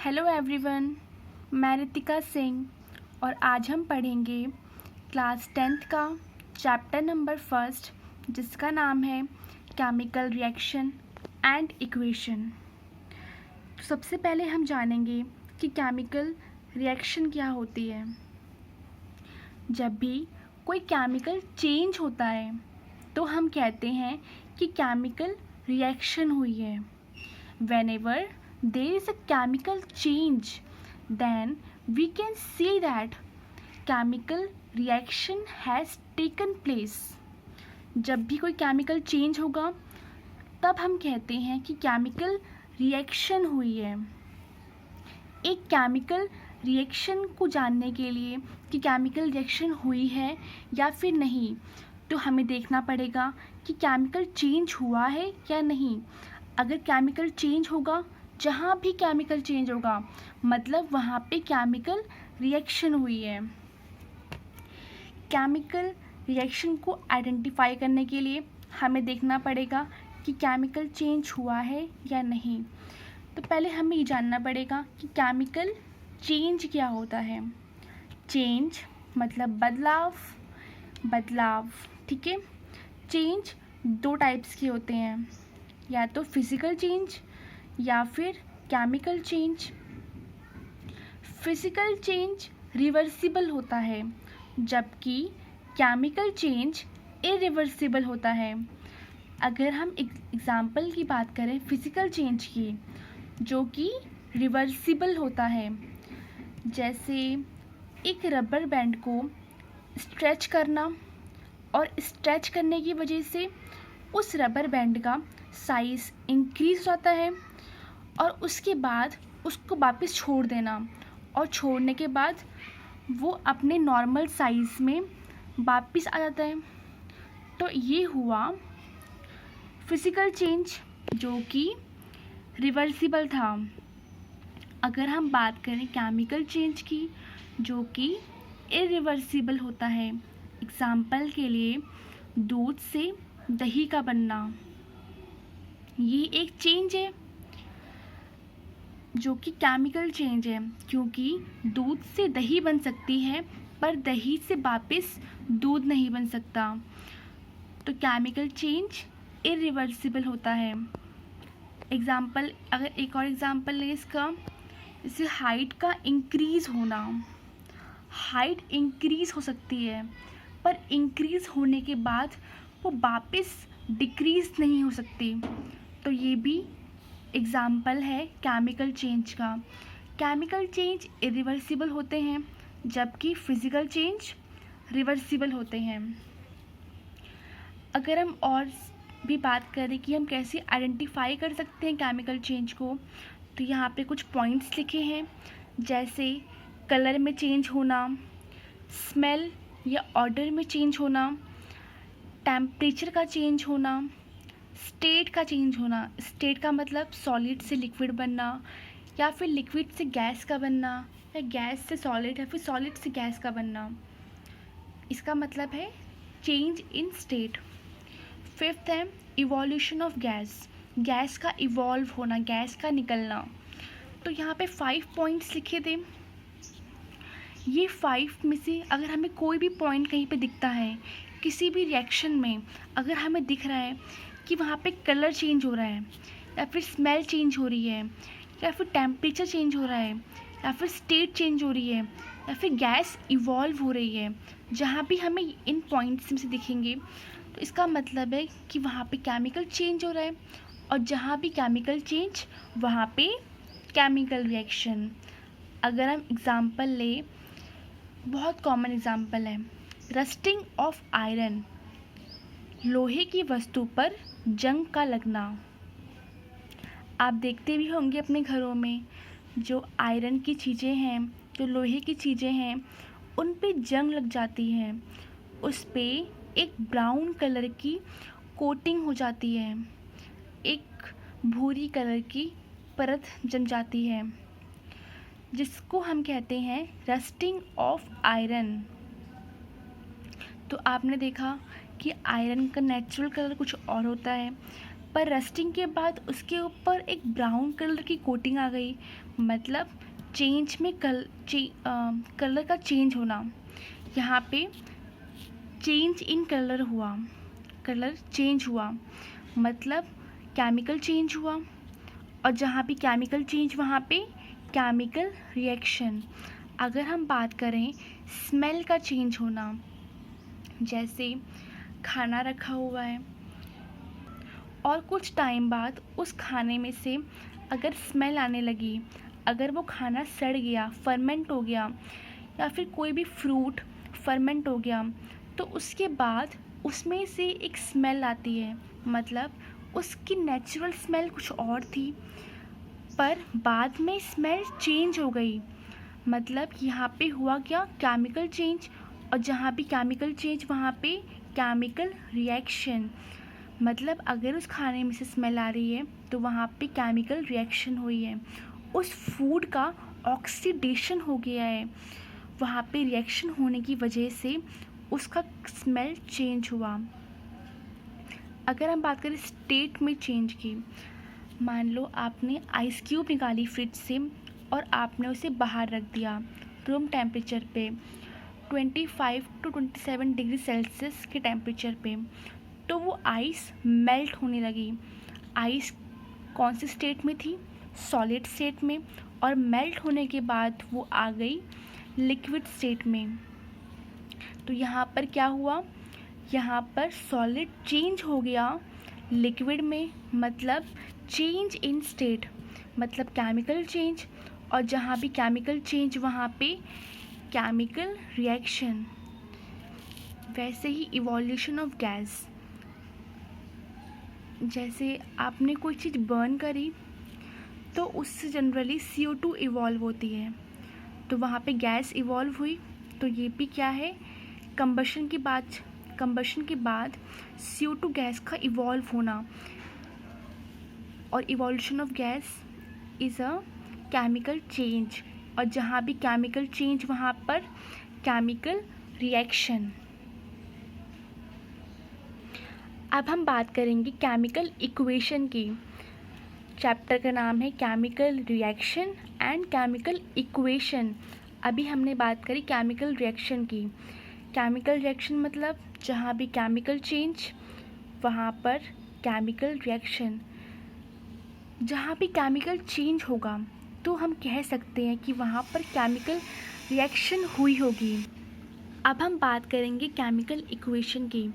Hello everyone, मैं रितिका सिंह और आज हम पढ़ेंगे क्लास 10th का चैप्टर नंबर फर्स्ट जिसका नाम है केमिकल रिएक्शन एंड इक्वेशन। तो सबसे पहले हम जानेंगे कि केमिकल रिएक्शन क्या होती है। जब भी कोई केमिकल चेंज होता है तो हम कहते हैं कि केमिकल रिएक्शन हुई है। Whenever there is a chemical change, then we can see that chemical reaction has taken place. जब भी कोई केमिकल चेंज होगा तब हम कहते हैं कि केमिकल रिएक्शन हुई है। एक केमिकल रिएक्शन को जानने के लिए कि केमिकल रिएक्शन हुई है या फिर नहीं, तो हमें देखना पड़ेगा कि केमिकल चेंज हुआ है या नहीं। अगर केमिकल चेंज होगा, जहाँ भी केमिकल चेंज होगा मतलब वहाँ पे केमिकल रिएक्शन हुई है। केमिकल रिएक्शन को आइडेंटिफाई करने के लिए हमें देखना पड़ेगा कि केमिकल चेंज हुआ है या नहीं। तो पहले हमें ये जानना पड़ेगा कि केमिकल चेंज क्या होता है। चेंज मतलब बदलाव, ठीक है। चेंज दो टाइप्स के होते हैं, या तो फिज़िकल चेंज या फिर chemical change. Physical change reversible होता है जबकि केमिकल चेंज इरिवर्सिबल होता है। अगर हम एग्ज़ाम्पल की बात करें फिज़िकल चेंज की, जो कि रिवर्सिबल होता है, जैसे एक रबर बैंड को स्ट्रेच करना और स्ट्रेच करने की वजह से उस रबर बैंड का साइज़ इंक्रीज़ हो जाता है और उसके बाद उसको वापस छोड़ देना, और छोड़ने के बाद वो अपने नॉर्मल साइज़ में वापस आ जाता है। तो ये हुआ फिज़िकल चेंज जो कि रिवर्सिबल था। अगर हम बात करें केमिकल चेंज की, जो कि इरिवर्सिबल होता है, एग्ज़ाम्पल के लिए दूध से दही का बनना, ये एक चेंज है जो कि केमिकल चेंज है, क्योंकि दूध से दही बन सकती है पर दही से वापस दूध नहीं बन सकता। तो केमिकल चेंज इरिवर्सिबल होता है। एग्ज़ाम्पल, अगर एक और एग्ज़ाम्पल लें इसका, जैसे हाइट का इंक्रीज़ होना। हाइट इंक्रीज़ हो सकती है पर इंक्रीज़ होने के बाद वो वापस डिक्रीज़ नहीं हो सकती। तो ये भी एग्ज़ाम्पल है केमिकल चेंज का। केमिकल चेंज इरिवर्सिबल होते हैं जबकि फिज़िकल चेंज रिवर्सिबल होते हैं। अगर हम और भी बात करें कि हम कैसे आइडेंटिफाई कर सकते हैं केमिकल चेंज को, तो यहाँ पे कुछ पॉइंट्स लिखे हैं, जैसे कलर में चेंज होना, स्मेल या ऑडर में चेंज होना, टेम्परेचर का चेंज होना, स्टेट का चेंज होना। स्टेट का मतलब सॉलिड से लिक्विड बनना, या फिर लिक्विड से गैस का बनना, या गैस से सॉलिड, या फिर सॉलिड से गैस का बनना। इसका मतलब है चेंज इन स्टेट। फिफ्थ है इवोल्यूशन ऑफ गैस, गैस का इवॉल्व होना, गैस का निकलना। तो यहाँ पे 5 पॉइंट्स लिखे थे। ये 5 में से अगर हमें कोई भी पॉइंट कहीं पे दिखता है, किसी भी रिएक्शन में अगर हमें दिख रहा है कि वहाँ पे कलर चेंज हो रहा है, या फिर स्मेल चेंज हो रही है, या फिर टेम्परेचर चेंज हो रहा है, या फिर स्टेट चेंज हो रही है, या फिर गैस इवॉल्व हो रही है, जहाँ भी हमें इन पॉइंट्स में से दिखेंगे, तो इसका मतलब है कि वहाँ पे केमिकल चेंज हो रहा है, और जहाँ भी केमिकल चेंज वहाँ पे केमिकल रिएक्शन। अगर हम एग्ज़ाम्पल लें, बहुत कॉमन एग्ज़ाम्पल है रस्टिंग ऑफ आयरन, लोहे की वस्तु पर जंग का लगना। आप देखते भी होंगे अपने घरों में, जो आयरन की चीज़ें हैं, जो लोहे की चीज़ें हैं, उन पे जंग लग जाती है, उस पे एक ब्राउन कलर की कोटिंग हो जाती है, एक भूरी कलर की परत जम जाती है, जिसको हम कहते हैं रस्टिंग ऑफ आयरन। तो आपने देखा कि आयरन का नेचुरल कलर कुछ और होता है, पर रस्टिंग के बाद उसके ऊपर एक ब्राउन कलर की कोटिंग आ गई, मतलब चेंज में कलर का चेंज होना। यहाँ पे चेंज इन कलर हुआ, कलर चेंज हुआ मतलब केमिकल चेंज हुआ। और जहाँ भी केमिकल चेंज वहाँ पे केमिकल रिएक्शन। अगर हम बात करें स्मेल का चेंज होना, जैसे खाना रखा हुआ है और कुछ टाइम बाद उस खाने में से अगर स्मेल आने लगी, अगर वो खाना सड़ गया, फर्मेंट हो गया, या फिर कोई भी फ्रूट फर्मेंट हो गया, तो उसके बाद उसमें से एक स्मेल आती है। मतलब उसकी नेचुरल स्मेल कुछ और थी, पर बाद में स्मेल चेंज हो गई। मतलब यहाँ पे हुआ क्या, केमिकल चेंज। और जहाँ भी केमिकल चेंज वहाँ पे केमिकल रिएक्शन। मतलब अगर उस खाने में से स्मेल आ रही है तो वहाँ पे केमिकल रिएक्शन हुई है, उस फूड का ऑक्सीडेशन हो गया है, वहाँ पे रिएक्शन होने की वजह से उसका स्मेल चेंज हुआ। अगर हम बात करें स्टेट में चेंज की, मान लो आपने आइस क्यूब निकाली फ्रिज से और आपने उसे बाहर रख दिया रूम टेम्परेचर पे 25 to 27 डिग्री सेल्सियस के टेम्परेचर पे, तो वो आइस मेल्ट होने लगी। आइस कौन सी स्टेट में थी, सॉलिड स्टेट में, और मेल्ट होने के बाद वो आ गई लिक्विड स्टेट में। तो यहाँ पर क्या हुआ, यहाँ पर सॉलिड चेंज हो गया लिक्विड में, मतलब चेंज इन स्टेट, मतलब केमिकल चेंज। और जहाँ भी केमिकल चेंज वहाँ पे केमिकल रिएक्शन। वैसे ही इवोल्यूशन ऑफ गैस, जैसे आपने कोई चीज़ बर्न करी तो उससे जनरली CO2 इवॉल्व होती है, तो वहाँ पे गैस इवॉल्व हुई। तो ये भी क्या है, कंबशन के बाद CO2 गैस का इवॉल्व होना। और evolution of gas is a chemical change. और जहाँ भी केमिकल चेंज वहाँ पर केमिकल रिएक्शन। अब हम बात करेंगे केमिकल इक्वेशन की। चैप्टर का नाम है chemical reaction and chemical equation. अभी हमने बात करी केमिकल रिएक्शन की। केमिकल रिएक्शन मतलब जहाँ भी केमिकल चेंज वहाँ पर केमिकल रिएक्शन। जहाँ भी केमिकल चेंज होगा तो हम कह सकते हैं कि वहाँ पर केमिकल रिएक्शन हुई होगी। अब हम बात करेंगे केमिकल इक्वेशन की।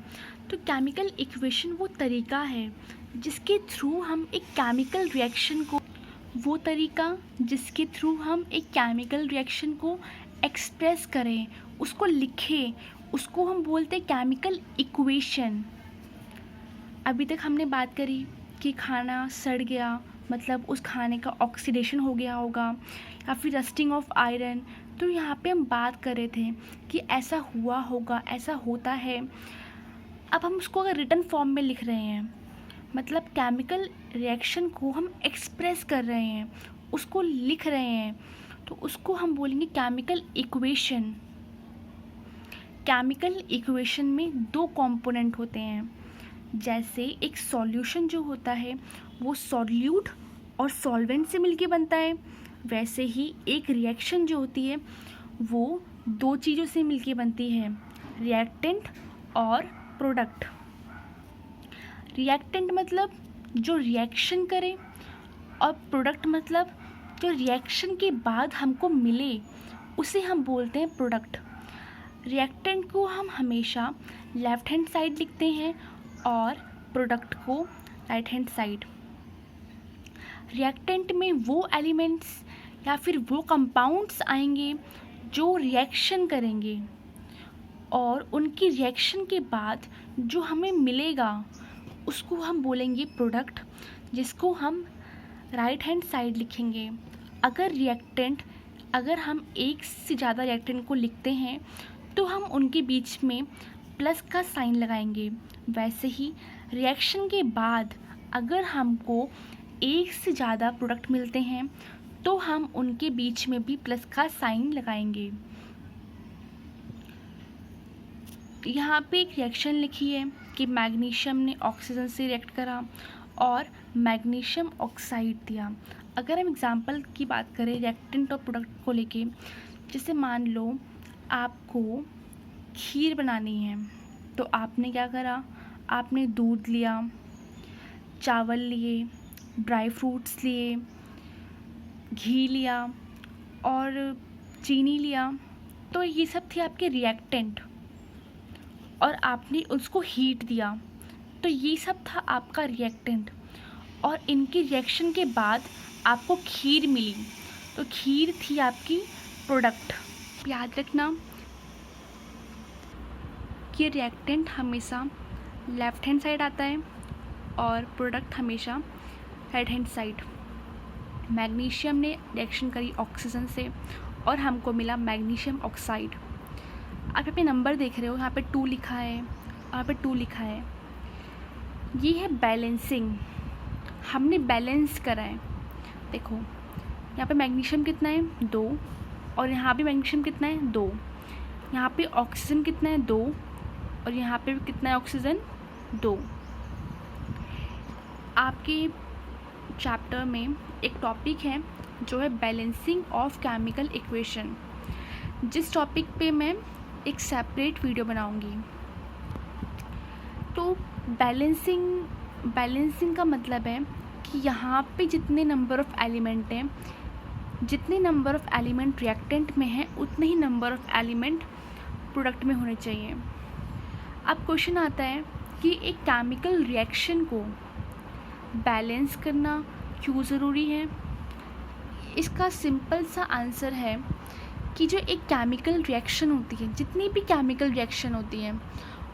तो केमिकल इक्वेशन वो तरीका है जिसके थ्रू हम एक केमिकल रिएक्शन को एक्सप्रेस करें, उसको लिखें, उसको हम बोलते हैं केमिकल इक्वेशन। अभी तक हमने बात करी कि खाना सड़ गया, मतलब उस खाने का ऑक्सीडेशन हो गया होगा, या फिर रस्टिंग ऑफ आयरन। तो यहाँ पे हम बात कर रहे थे कि ऐसा हुआ होगा, ऐसा होता है। अब हम उसको अगर रिटन फॉर्म में लिख रहे हैं, मतलब केमिकल रिएक्शन को हम एक्सप्रेस कर रहे हैं, उसको लिख रहे हैं, तो उसको हम बोलेंगे केमिकल इक्वेशन। केमिकल इक्वेशन में दो कंपोनेंट होते हैं। जैसे एक सॉल्यूशन जो होता है वो सॉल्यूट और सॉल्वेंट से मिलके बनता है, वैसे ही एक रिएक्शन जो होती है वो दो चीज़ों से मिलके बनती है, रिएक्टेंट और प्रोडक्ट। रिएक्टेंट मतलब जो रिएक्शन करे, और प्रोडक्ट मतलब जो रिएक्शन के बाद हमको मिले, उसे हम बोलते हैं प्रोडक्ट। रिएक्टेंट को हम हमेशा लेफ़्ट हैंड साइड लिखते हैं और प्रोडक्ट को राइट हैंड साइड। रिएक्टेंट में वो एलिमेंट्स या फिर वो कंपाउंड्स आएंगे जो रिएक्शन करेंगे, और उनकी रिएक्शन के बाद जो हमें मिलेगा उसको हम बोलेंगे प्रोडक्ट, जिसको हम राइट हैंड साइड लिखेंगे। अगर हम एक से ज़्यादा रिएक्टेंट को लिखते हैं तो हम उनके बीच में प्लस का साइन लगाएंगे। वैसे ही रिएक्शन के बाद अगर हमको एक से ज़्यादा प्रोडक्ट मिलते हैं तो हम उनके बीच में भी प्लस का साइन लगाएंगे। यहाँ पे एक रिएक्शन लिखी है कि मैग्नीशियम ने ऑक्सीजन से रिएक्ट करा और मैग्नीशियम ऑक्साइड दिया। अगर हम एग्जांपल की बात करें रिएक्टेंट और प्रोडक्ट को लेके, जैसे मान लो आपको खीर बनानी है, तो आपने क्या करा, आपने दूध लिया, चावल लिए, ड्राई फ्रूट्स लिए, घी लिया और चीनी लिया, तो ये सब थे आपके रिएक्टेंट और आपने उसको हीट दिया, तो ये सब था आपका रिएक्टेंट। और इनकी रिएक्शन के बाद आपको खीर मिली, तो खीर थी आपकी प्रोडक्ट। याद रखना कि रिएक्टेंट हमेशा लेफ़्ट हैंड साइड आता है और प्रोडक्ट हमेशा राइट हैंड साइड। मैग्नीशियम ने रिएक्शन करी ऑक्सीजन से और हमको मिला मैग्नीशियम ऑक्साइड। आप यहाँ पे नंबर देख रहे हो, यहाँ पे 2 लिखा है और यहाँ पे 2 लिखा है। ये है बैलेंसिंग, हमने बैलेंस करा है। देखो यहाँ पे मैग्नीशियम कितना है 2 और यहाँ पे मैग्नीशियम कितना है 2, यहाँ पे ऑक्सीजन कितना है 2 और यहाँ पे कितना है ऑक्सीजन 2। आपके चैप्टर में एक टॉपिक है जो है बैलेंसिंग ऑफ केमिकल इक्वेशन, जिस टॉपिक पे मैं एक सेपरेट वीडियो बनाऊंगी। तो बैलेंसिंग का मतलब है कि यहाँ पे जितने नंबर ऑफ़ एलिमेंट हैं, जितने नंबर ऑफ़ एलिमेंट रिएक्टेंट में हैं, उतने ही नंबर ऑफ़ एलिमेंट प्रोडक्ट में होने चाहिए। अब क्वेश्चन आता है कि एक केमिकल रिएक्शन को बैलेंस करना क्यों ज़रूरी है। इसका सिंपल सा आंसर है कि जो एक केमिकल रिएक्शन होती है, जितनी भी केमिकल रिएक्शन होती हैं,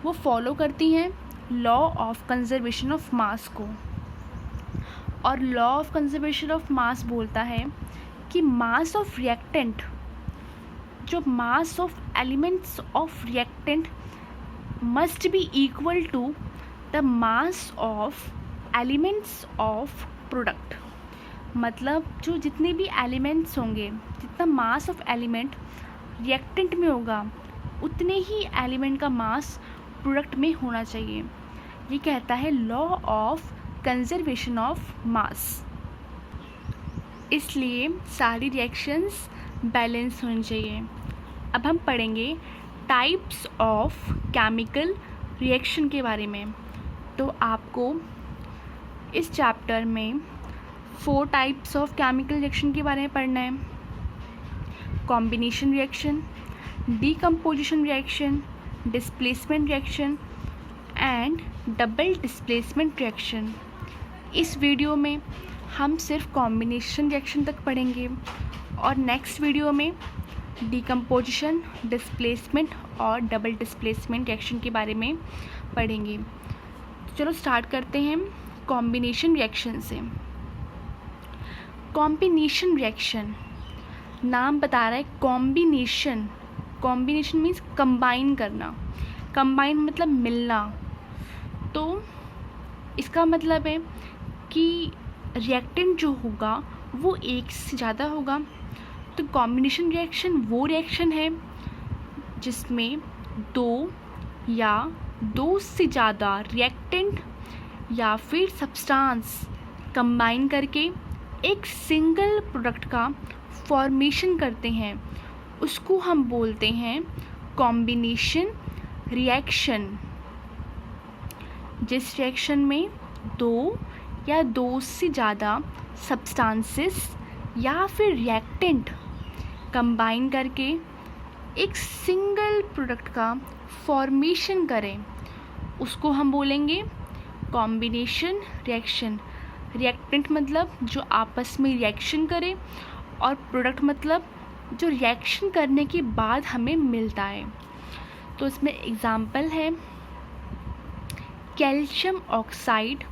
वो फॉलो करती हैं law of conservation of mass को। और law of conservation of mass बोलता है कि मास ऑफ रिएक्टेंट, जो mass of elements of reactant must be equal to the mass of elements of product. मतलब जो जितने भी एलिमेंट्स होंगे, जितना मास ऑफ एलिमेंट रिएक्टेंट में होगा, उतने ही एलिमेंट का मास प्रोडक्ट में होना चाहिए। ये कहता है लॉ ऑफ कंजर्वेशन ऑफ मास। इसलिए सारी रिएक्शंस बैलेंस होनी चाहिए। अब हम पढ़ेंगे टाइप्स ऑफ केमिकल रिएक्शन के बारे में। तो आपको इस चैप्टर में 4 टाइप्स ऑफ केमिकल रिएक्शन के बारे में पढ़ना है। Combination reaction, decomposition reaction, displacement reaction and double displacement reaction. इस वीडियो में हम सिर्फ कॉम्बिनेशन रिएक्शन तक पढ़ेंगे और नेक्स्ट वीडियो में डीकम्पोजिशन, डिस्प्लेसमेंट और डबल डिस्प्लेसमेंट रिएक्शन के बारे में पढ़ेंगे। तो चलो स्टार्ट करते हैं कॉम्बिनेशन रिएक्शन से। कॉम्बिनेशन रिएक्शन, नाम बता रहा है कॉम्बिनेशन। कॉम्बिनेशन मीन्स कंबाइन करना, कंबाइन मतलब मिलना। तो इसका मतलब है कि रिएक्टेंट जो होगा वो एक से ज़्यादा होगा। तो कॉम्बिनेशन रिएक्शन वो रिएक्शन है जिसमें 2 या 2 से ज़्यादा रिएक्टेंट या फिर सब्सटेंस कंबाइन करके एक सिंगल प्रोडक्ट का फॉर्मेशन करते हैं, उसको हम बोलते हैं कॉम्बिनेशन रिएक्शन। जिस रिएक्शन में 2 या 2 से ज़्यादा सब्सटेंसेस या फिर रिएक्टेंट कंबाइन करके एक सिंगल प्रोडक्ट का फॉर्मेशन करें, उसको हम बोलेंगे कॉम्बिनेशन रिएक्शन। रिएक्टेंट मतलब जो आपस में रिएक्शन करे और प्रोडक्ट मतलब जो रिएक्शन करने के बाद हमें मिलता है। तो इसमें एग्जांपल है calcium oxide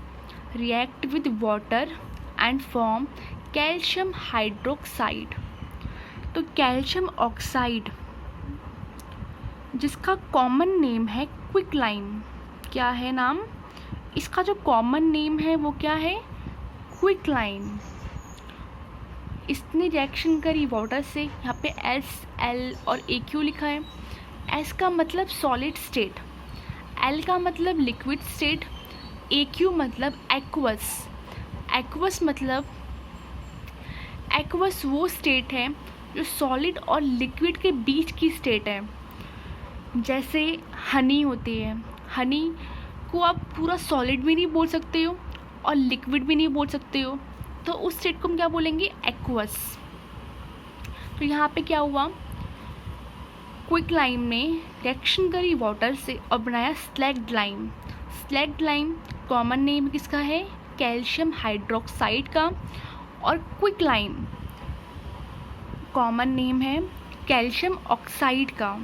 react with water and form calcium hydroxide. तो कैल्शियम ऑक्साइड जिसका कॉमन नेम है क्विकलाइन, क्या है नाम इसका? जो कॉमन नेम है वो क्या है? क्विकलाइन। इसने रिएक्शन करी वाटर से, यहाँ पे S, L और AQ लिखा है। S का मतलब सॉलिड स्टेट, L का मतलब लिक्विड स्टेट, AQ मतलब एक्वस। एक्वस मतलब एक्वस वो स्टेट है जो सॉलिड और लिक्विड के बीच की स्टेट है। जैसे हनी होती है, हनी को आप पूरा सॉलिड भी नहीं बोल सकते हो और लिक्विड भी नहीं बोल सकते हो, तो उस स्टेट को हम क्या बोलेंगे, एक्वस। तो यहाँ पे क्या हुआ, क्विक लाइम ने रिएक्शन करी वाटर से और बनाया slagged lime. Slagged lime common name किसका है, कैल्शियम हाइड्रोक्साइड का, और क्विक लाइम कॉमन नेम है कैल्शियम ऑक्साइड का।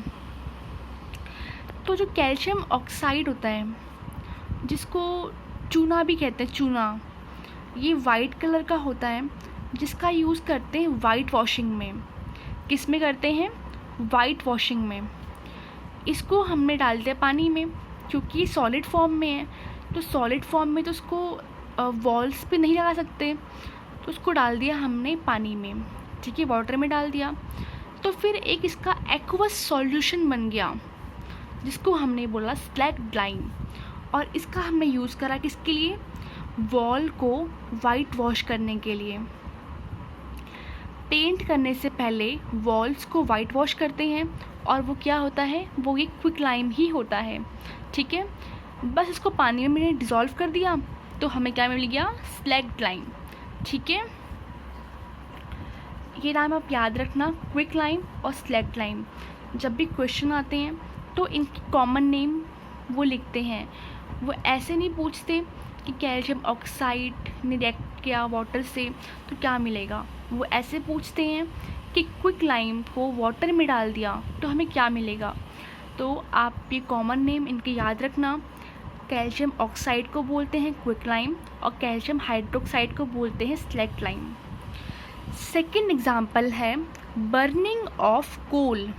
तो जो कैल्शियम ऑक्साइड होता है, जिसको चूना भी कहते हैं, चूना, ये वाइट कलर का होता है, जिसका यूज़ करते हैं वाइट वॉशिंग में। किस में करते हैं, वाइट वॉशिंग में। इसको हमने डाल दिया पानी में, क्योंकि सॉलिड फॉर्म में है, तो सॉलिड फॉर्म में तो उसको वॉल्स पे नहीं लगा सकते, तो उसको डाल दिया हमने पानी में, ठीक है, वाटर में डाल दिया। तो फिर एक इसका एक्वस सॉल्यूशन बन गया, जिसको हमने बोला स्लैग्ड लाइम, और इसका हमने यूज़ करा किसके लिए, वॉल को वाइट वॉश करने के लिए। पेंट करने से पहले वॉल्स को वाइट वॉश करते हैं, और वो क्या होता है, वो ये क्विक लाइम ही होता है, ठीक है। बस इसको पानी में मैंने डिज़ोल्व कर दिया, तो हमें क्या मिल गया, स्लैग्ड लाइम, ठीक है। ये नाम आप याद रखना, क्विक लाइम और स्लैग्ड लाइम। जब भी क्वेश्चन आते हैं तो इनकी कॉमन नेम वो लिखते हैं, वो ऐसे नहीं पूछते कि कैल्शियम ऑक्साइड ने रिएक्ट किया वाटर से तो क्या मिलेगा, वो ऐसे पूछते हैं कि क्विक लाइम को वाटर में डाल दिया तो हमें क्या मिलेगा। तो आप ये कॉमन नेम इनके याद रखना, कैल्शियम ऑक्साइड को बोलते हैं क्विक लाइम और कैल्शियम हाइड्रोक्साइड को बोलते हैं स्लैग्ड लाइम। सेकेंड एग्जाम्पल है बर्निंग ऑफ कोल।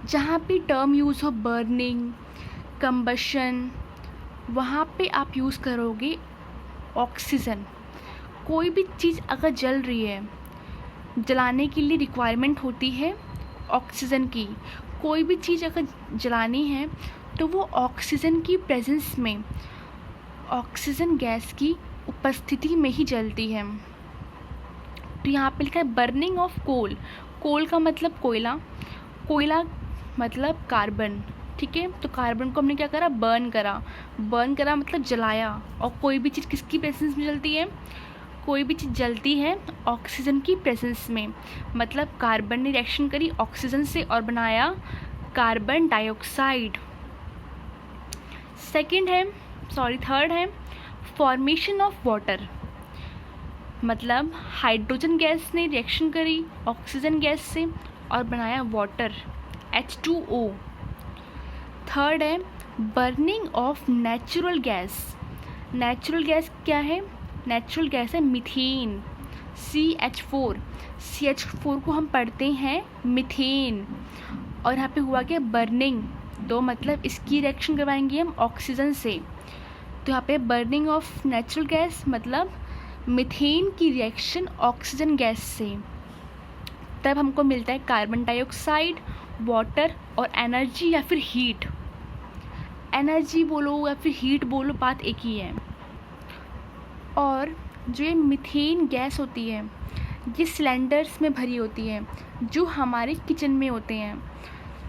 जहाँ पे टर्म यूज़ हो बर्निंग, कंबशन, वहाँ पे आप यूज़ करोगे ऑक्सीजन। कोई भी चीज़ अगर जल रही है, जलाने के लिए रिक्वायरमेंट होती है ऑक्सीजन की। कोई भी चीज़ अगर जलानी है तो वो ऑक्सीजन की प्रेजेंस में, ऑक्सीजन गैस की उपस्थिति में ही जलती है। तो यहाँ पे लिखा है बर्निंग ऑफ कोल। कोल का मतलब कोयला, कोयला मतलब कार्बन, ठीक है। तो कार्बन को हमने क्या करा, बर्न करा। बर्न करा मतलब जलाया। और कोई भी चीज़ किसकी प्रेजेंस में जलती है, कोई भी चीज़ जलती है ऑक्सीजन की प्रेजेंस में, मतलब कार्बन ने रिएक्शन करी ऑक्सीजन से और बनाया कार्बन डाइऑक्साइड। थर्ड है फॉर्मेशन ऑफ वाटर, मतलब हाइड्रोजन गैस ने रिएक्शन करी ऑक्सीजन गैस से और बनाया वाटर H2O। थर्ड है burning of natural gas. Natural gas क्या है, नेचुरल गैस है मीथेन, CH4। CH4 को हम पढ़ते हैं मीथेन। और यहाँ पे हुआ क्या, बर्निंग, तो मतलब इसकी रिएक्शन करवाएंगे हम ऑक्सीजन से। तो यहाँ पे बर्निंग ऑफ नेचुरल गैस मतलब मीथेन की रिएक्शन ऑक्सीजन गैस से, तब हमको मिलता है कार्बन डाइऑक्साइड, वाटर और एनर्जी या फिर हीट। एनर्जी बोलो या फिर हीट बोलो, बात एक ही है। और जो ये मीथेन गैस होती है, ये सिलेंडर्स में भरी होती है जो हमारे किचन में होते हैं।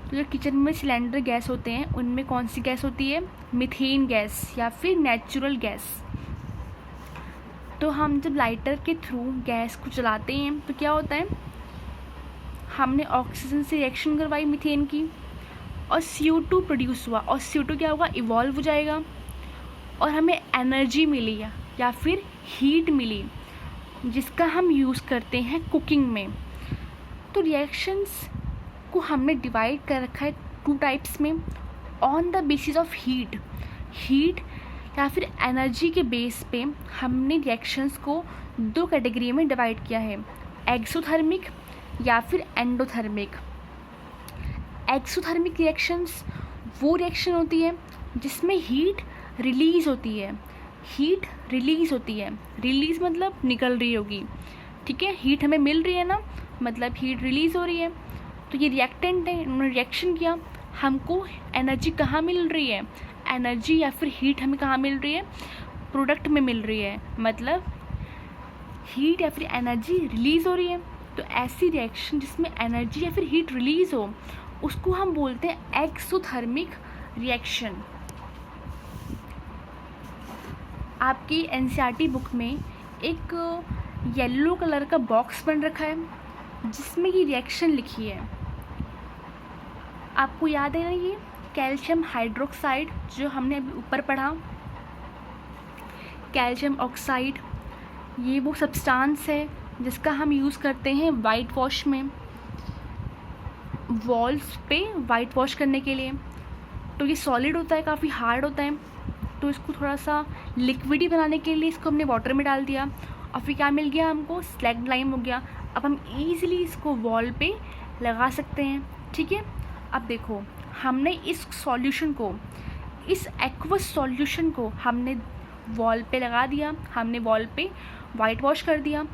तो जो किचन में सिलेंडर गैस होते हैं, उनमें कौन सी गैस होती है, मीथेन गैस या फिर नेचुरल गैस। तो हम जब लाइटर के थ्रू गैस को जलाते हैं तो क्या होता है, हमने ऑक्सीजन से रिएक्शन करवाई मीथेन की और CO2 प्रोड्यूस हुआ, और CO2 क्या होगा, इवॉल्व हो जाएगा और हमें एनर्जी मिली या फिर हीट मिली, जिसका हम यूज़ करते हैं कुकिंग में। तो रिएक्शंस को हमने डिवाइड कर रखा है 2 टाइप्स में, on the basis of heat या फिर एनर्जी के बेस पे हमने रिएक्शंस को 2 कैटेगरी में डिवाइड किया है, एक्सोथर्मिक या फिर एंडोथर्मिक। एक्सोथर्मिक रिएक्शंस वो रिएक्शन होती है जिसमें हीट रिलीज़ होती है। रिलीज़ मतलब निकल रही होगी, ठीक है। हीट हमें मिल रही है ना, मतलब हीट रिलीज़ हो रही है। तो ये रिएक्टेंट है, इन्होंने रिएक्शन किया, हमको एनर्जी कहाँ मिल रही है, एनर्जी या फिर हीट हमें कहाँ मिल रही है, प्रोडक्ट में मिल रही है, मतलब हीट या फिर एनर्जी रिलीज़ हो रही है। तो ऐसी रिएक्शन जिसमें एनर्जी या फिर हीट रिलीज़ हो उसको हम बोलते हैं एक्सोथर्मिक रिएक्शन। आपकी एनसीईआरटी बुक में एक येलो कलर का बॉक्स बन रखा है जिसमें ये रिएक्शन लिखी है। आपको याद है ना ये कैल्शियम हाइड्रोक्साइड जो हमने अभी ऊपर पढ़ा, कैल्शियम ऑक्साइड, ये वो सब्सटेंस है जिसका हम यूज़ करते हैं वाइट वॉश में, वॉल्स पे वाइट वॉश करने के लिए। तो ये सॉलिड होता है, काफ़ी हार्ड होता है, तो इसको थोड़ा सा लिक्विडी बनाने के लिए इसको हमने वाटर में डाल दिया और फिर क्या मिल गया हमको, स्लैग लाइम हो गया। अब हम ईज़िली इसको वॉल पे लगा सकते हैं। ठीक है, अब देखो हमने इस सॉल्यूशन को, इस एक्वस सॉल्यूशन को हमने वॉल पे लगा दिया, हमने वॉल पे वाइट वॉश कर दिया।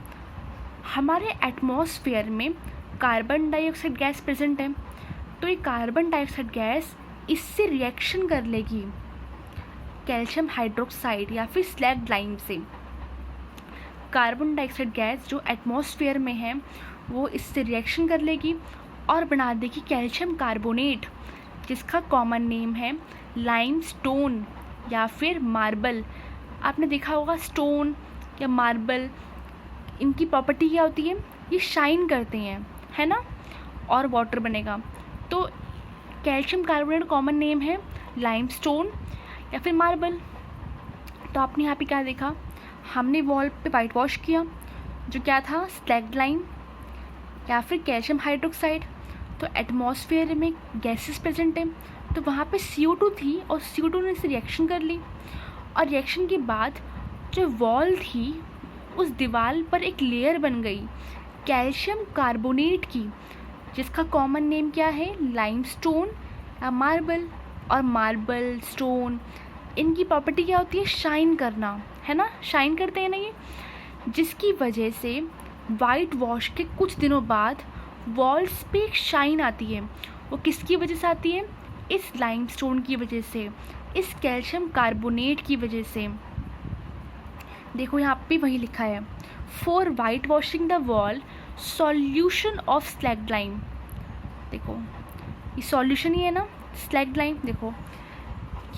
हमारे एटमॉस्फेयर में कार्बन डाइऑक्साइड गैस प्रेजेंट है, तो ये कार्बन डाइऑक्साइड गैस इससे रिएक्शन कर लेगी कैल्शियम हाइड्रोक्साइड या फिर स्लैग लाइम से। कार्बन डाइऑक्साइड गैस जो एटमॉस्फेयर में है वो इससे रिएक्शन कर लेगी और बना देगी कैल्शियम कार्बोनेट, जिसका कॉमन नेम है लाइमस्टोन या फिर मार्बल। आपने देखा होगा स्टोन या मार्बल, इनकी प्रॉपर्टी क्या होती है, ये शाइन करते हैं, है ना, और वाटर बनेगा। तो कैल्शियम कार्बोनेट कॉमन नेम है लाइमस्टोन या फिर मार्बल। तो आपने यहाँ पे क्या देखा, हमने वॉल पे वाइट वॉश किया जो क्या था, स्लैग लाइम या फिर कैल्शियम हाइड्रोक्साइड। तो एटमॉस्फेयर में गैसेस प्रेजेंट है, तो वहाँ पे CO2 थी और CO2 ने इसे रिएक्शन कर ली और रिएक्शन के बाद जो वॉल थी उस दीवार पर एक लेयर बन गई कैल्शियम कार्बोनेट की, जिसका कॉमन नेम क्या है, लाइमस्टोन या मार्बल। और मार्बल, स्टोन, इनकी प्रॉपर्टी क्या होती है, शाइन करना, है ना, शाइन करते हैं ना ये, जिसकी वजह से वाइट वॉश के कुछ दिनों बाद वॉल्स पे एक शाइन आती है। वो किसकी वजह से आती है, इस लाइमस्टोन की वजह से, इस कैल्शियम कार्बोनेट की वजह से। देखो यहाँ पे वही लिखा है, for white washing the wall solution of slag lime. देखो ये सॉल्यूशन ही है ना, स्लैग लाइम। देखो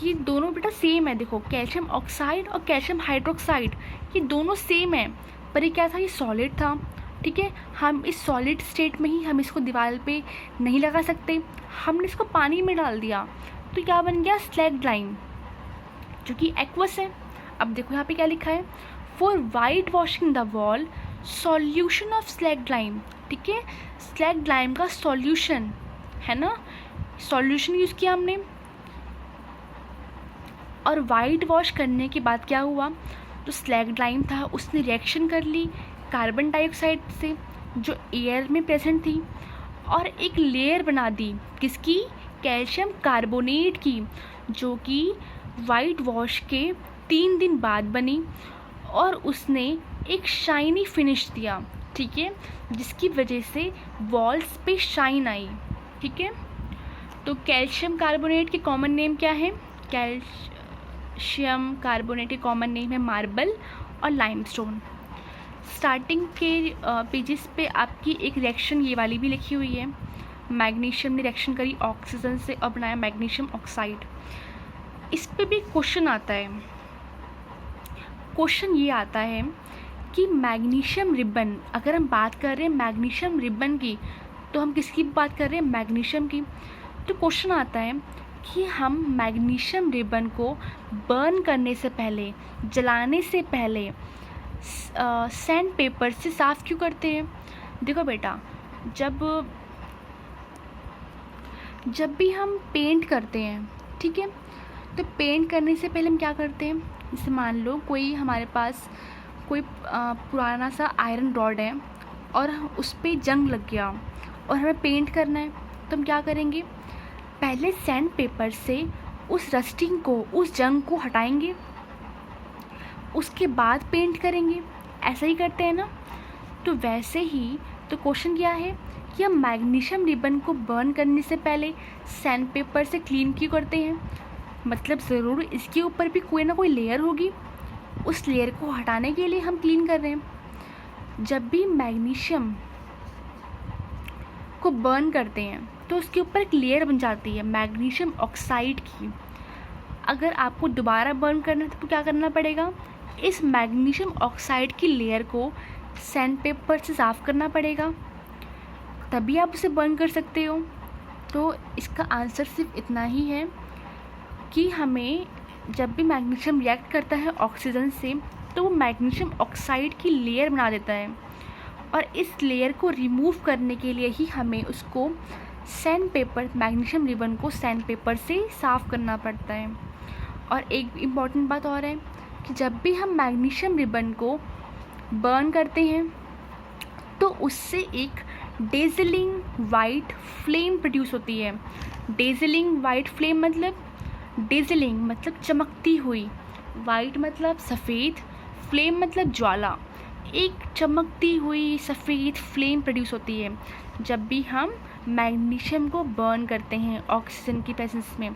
ये दोनों बेटा सेम है, देखो कैल्शियम ऑक्साइड और कैल्शियम हाइड्रोक्साइड ये दोनों सेम है, पर ये क्या था, ये सॉलिड था। ठीक है, हम इस सॉलिड स्टेट में ही हम इसको दीवार पे नहीं लगा सकते, हमने इसको पानी में डाल दिया, तो क्या बन गया, स्लैग लाइम, जो कि एक्वस है। अब देखो यहाँ पे क्या लिखा है, for white washing the wall solution of slag lime. ठीक है, स्लैग लाइम का सॉल्यूशन है ना, सॉल्यूशन यूज़ किया हमने। और वाइट वॉश करने के बाद क्या हुआ, जो स्लैग लाइम था उसने रिएक्शन कर ली कार्बन डाइऑक्साइड से जो एयर में प्रेजेंट थी और एक लेयर बना दी किसकी, कैल्शियम कार्बोनेट की, जो कि वाइट वॉश के 3 दिन बाद बनी और उसने एक शाइनी फिनिश दिया। ठीक है, जिसकी वजह से वॉल्स पे शाइन आई। ठीक है, तो कैल्शियम कार्बोनेट के कॉमन नेम क्या है, कैल्शियम कार्बोनेट के कॉमन नेम है मार्बल और लाइमस्टोन। स्टार्टिंग के पेजेस पे आपकी एक रिएक्शन ये वाली भी लिखी हुई है, मैग्नीशियम ने रिएक्शन करी ऑक्सीजन से और बनाया मैग्नीशियम ऑक्साइड। इस पे भी क्वेश्चन आता है, क्वेश्चन ये आता है कि मैग्नीशियम रिबन, अगर हम बात कर रहे हैं मैग्नीशियम रिबन की तो हम किसकी बात कर रहे हैं, मैग्नीशियम की। तो क्वेश्चन आता है कि हम मैग्नीशियम रिबन को बर्न करने से पहले, जलाने से पहले सैंड पेपर से साफ़ क्यों करते हैं। देखो बेटा, जब भी हम पेंट करते हैं, ठीक है, तो पेंट करने से पहले हम क्या करते हैं, जैसे मान लो कोई हमारे पास कोई पुराना सा आयरन रॉड है और उस पर जंग लग गया और हमें पेंट करना है, तो हम क्या करेंगे, पहले सैंड पेपर से उस रस्टिंग को, उस जंग को हटाएंगे, उसके बाद पेंट करेंगे। ऐसा ही करते हैं ना। तो वैसे ही तो क्वेश्चन क्या है कि हम मैग्नीशियम रिबन को बर्न करने से पहले सैंड पेपर से क्लीन क्यों करते हैं, मतलब ज़रूर इसके ऊपर भी कोई ना कोई लेयर होगी, उस लेयर को हटाने के लिए हम क्लीन कर रहे हैं। जब भी मैग्नीशियम को बर्न करते हैं तो उसके ऊपर एक लेयर बन जाती है मैग्नीशियम ऑक्साइड की। अगर आपको दोबारा बर्न करना है तो क्या करना पड़ेगा, इस मैग्नीशियम ऑक्साइड की लेयर को सैंड पेपर से साफ़ करना पड़ेगा, तभी आप उसे बर्न कर सकते हो। तो इसका आंसर सिर्फ इतना ही है कि हमें जब भी मैग्नीशियम रिएक्ट करता है ऑक्सीजन से तो वो मैग्नीशियम ऑक्साइड की लेयर बना देता है, और इस लेयर को रिमूव करने के लिए ही हमें उसको सैंड पेपर, मैग्नीशियम रिबन को सैंड पेपर से साफ़ करना पड़ता है। और एक इम्पॉर्टेंट बात और है कि जब भी हम मैग्नीशियम रिबन को बर्न करते हैं तो उससे एक डेज़लिंग वाइट फ्लेम प्रोड्यूस होती है। डेज़लिंग वाइट फ्लेम मतलब, डेज़लिंग मतलब चमकती हुई, वाइट मतलब सफ़ेद, फ्लेम मतलब ज्वाला। एक चमकती हुई सफ़ेद फ्लेम प्रोड्यूस होती है जब भी हम मैग्नीशियम को बर्न करते हैं ऑक्सीजन की प्रेजेंस में।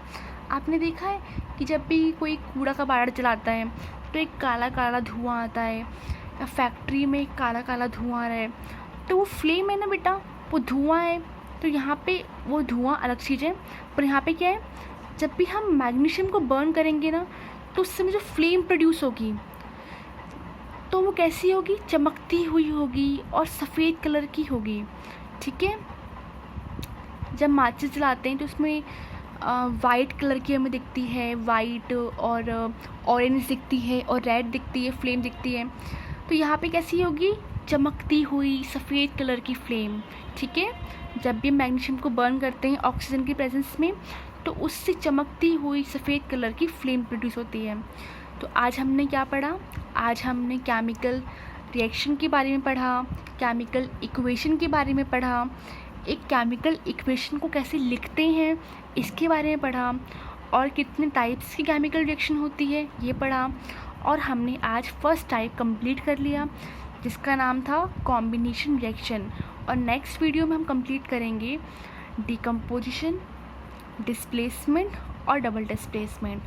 आपने देखा है कि जब भी कोई कूड़ा का बाड़ जलाता है तो एक काला काला धुआं आता है, या फैक्ट्री में काला काला धुआं आ रहा है, तो वो फ्लेम है ना बेटा, वो धुआं है। तो यहाँ पे वो धुआं अलग चीज़ है, पर यहाँ पे क्या है, जब भी हम मैग्नीशियम को बर्न करेंगे ना तो उस समय जो फ्लेम प्रोड्यूस होगी तो वो कैसी होगी, चमकती हुई होगी और सफ़ेद कलर की होगी। ठीक है, जब माचिस जलाते हैं तो उसमें वाइट कलर की हमें दिखती है, वाइट और ऑरेंज दिखती है और रेड दिखती है, फ्लेम दिखती है। तो यहाँ पे कैसी होगी, चमकती हुई सफ़ेद कलर की फ्लेम। ठीक है, जब भी मैग्नीशियम को बर्न करते हैं ऑक्सीजन की प्रेजेंस में तो उससे चमकती हुई सफ़ेद कलर की फ्लेम प्रोड्यूस होती है। तो आज हमने क्या पढ़ा, आज हमने केमिकल रिएक्शन के बारे में पढ़ा, केमिकल इक्वेशन के बारे में पढ़ा, एक केमिकल इक्वेशन को कैसे लिखते हैं इसके बारे में पढ़ा, और कितने टाइप्स की केमिकल रिएक्शन होती है ये पढ़ा। और हमने आज फर्स्ट टाइप कंप्लीट कर लिया जिसका नाम था कॉम्बिनेशन रिएक्शन। और नेक्स्ट वीडियो में हम कंप्लीट करेंगे डिकम्पोजिशन, डिस्प्लेसमेंट और डबल डिस्प्लेसमेंट।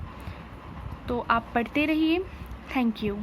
तो आप पढ़ते रहिए। Thank you.